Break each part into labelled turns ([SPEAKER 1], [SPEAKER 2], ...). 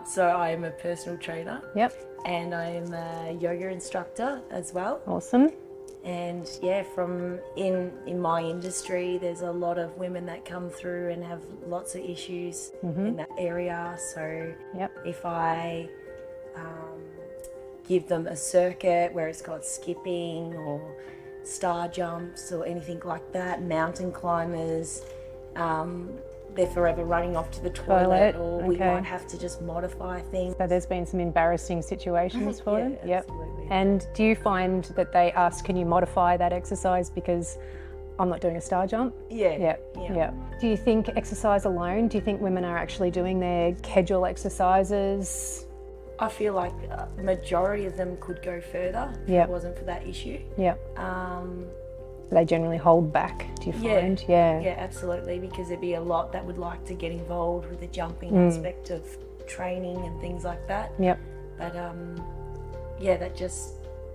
[SPEAKER 1] So I'm a personal trainer.
[SPEAKER 2] Yep.
[SPEAKER 1] And I'm a yoga instructor as well.
[SPEAKER 2] Awesome.
[SPEAKER 1] And yeah, from in my industry, there's a lot of women that come through and have lots of issues in that area. So if I give them a circuit where it's got skipping or star jumps or anything like that, mountain climbers, they're forever running off to the toilet or we might have to just modify things.
[SPEAKER 2] So there's been some embarrassing situations for them?
[SPEAKER 1] Absolutely.
[SPEAKER 2] And do you find that they ask, can you modify that exercise because I'm not doing a star jump?
[SPEAKER 1] Yeah.
[SPEAKER 2] Do you think exercise alone, do you think women are actually doing their casual exercises?
[SPEAKER 1] I feel like the majority of them could go further if it wasn't for that issue.
[SPEAKER 2] They generally hold back, do you find?
[SPEAKER 1] Yeah, absolutely, because there'd be a lot that would like to get involved with the jumping aspect of training and things like that. But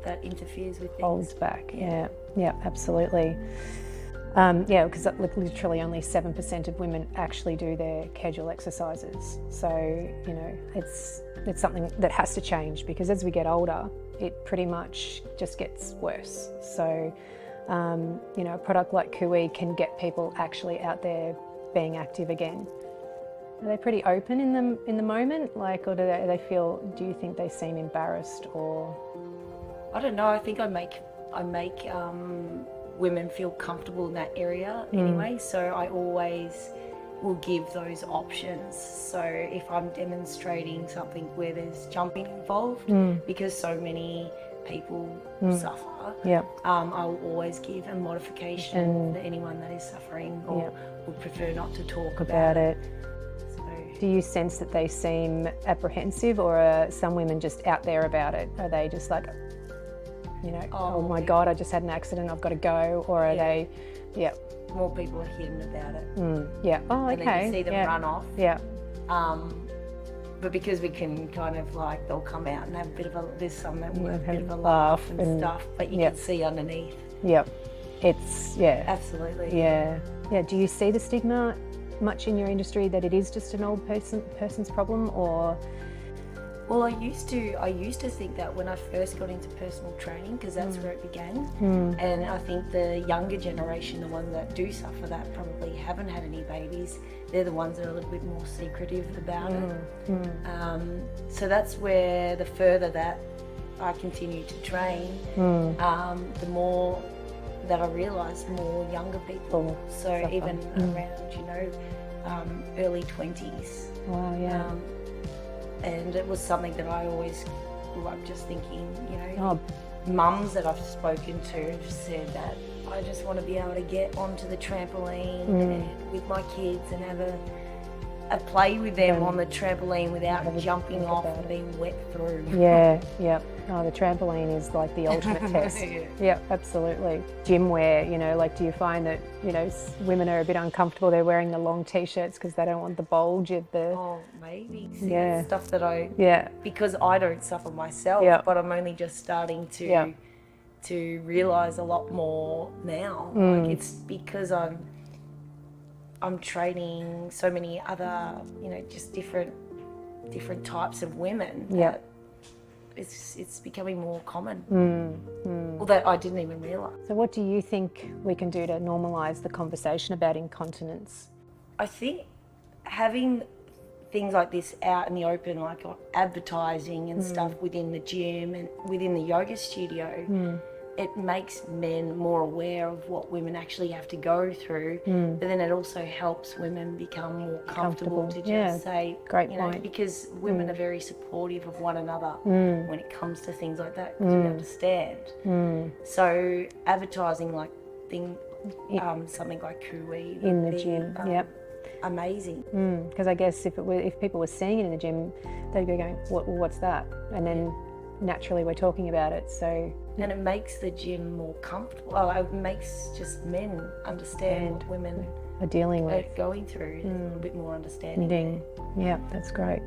[SPEAKER 1] that interferes with things.
[SPEAKER 2] Holds back, yeah, absolutely. Because literally only 7% of women actually do their casual exercises. So, you know, it's something that has to change because as we get older, it pretty much just gets worse. So, you know, a product like Coo-Wee can get people actually out there being active again. Are they pretty open in the moment, like, or do you think they seem embarrassed or?
[SPEAKER 1] I don't know. I think I make women feel comfortable in that area anyway. So I always will give those options. So if I'm demonstrating something where there's jumping involved, because so many people suffer, I'll always give a modification for anyone that is suffering or would prefer not to talk about it. So,
[SPEAKER 2] do you sense that they seem apprehensive, or are some women just out there about it? Are they just like, you know, oh my God, I just had an accident, I've got to go, or are they,
[SPEAKER 1] more people are hidden about it.
[SPEAKER 2] Oh, okay.
[SPEAKER 1] And then you see them run off. But because we can kind of like, they'll come out and have a bit of there's some that will have a bit of a laugh and stuff, but you can see underneath.
[SPEAKER 2] It's,
[SPEAKER 1] Absolutely.
[SPEAKER 2] Do you see the stigma much in your industry that it is just an old person's problem, or?
[SPEAKER 1] Well, I used to think that when I first got into personal training, because that's where it began. And I think the younger generation, the ones that do suffer that, probably haven't had any babies. They're the ones that are a little bit more secretive about it. So that's where the further that I continue to train, the more that I realise more younger people. So suffer. Even around, you know, early 20s.
[SPEAKER 2] Wow,
[SPEAKER 1] and it was something that I always grew up just thinking, you know, mums that I've spoken to have said that I just want to be able to get onto the trampoline and with my kids and have a play with them on the trampoline without jumping off and being wet through.
[SPEAKER 2] Oh, the trampoline is like the ultimate test. Absolutely. Gym wear, you know, like, do you find that, you know, women are a bit uncomfortable, they're wearing the long t-shirts because they don't want the bulge of the...
[SPEAKER 1] Oh, maybe. See, that's stuff that I... Because I don't suffer myself, but I'm only just starting to realise a lot more now. Like, it's because I'm training so many other, you know, just different types of women. It's becoming more common. Although I didn't even realise.
[SPEAKER 2] So what do you think we can do to normalise the conversation about incontinence?
[SPEAKER 1] I think having things like this out in the open, like advertising and stuff within the gym and within the yoga studio, it makes men more aware of what women actually have to go through, but then it also helps women become more comfortable to just say,
[SPEAKER 2] great
[SPEAKER 1] you know,
[SPEAKER 2] point.
[SPEAKER 1] Because women are very supportive of one another when it comes to things like that, because we understand. So advertising like something like Coo-Wee
[SPEAKER 2] in the gym,
[SPEAKER 1] amazing.
[SPEAKER 2] Because I guess if people were seeing it in the gym, they'd be going, what's that? And then naturally we're talking about it, so...
[SPEAKER 1] And it makes the gym more comfortable. It makes just men understand what women
[SPEAKER 2] are dealing with,
[SPEAKER 1] going through, a little bit more understanding.
[SPEAKER 2] Yeah, that's great.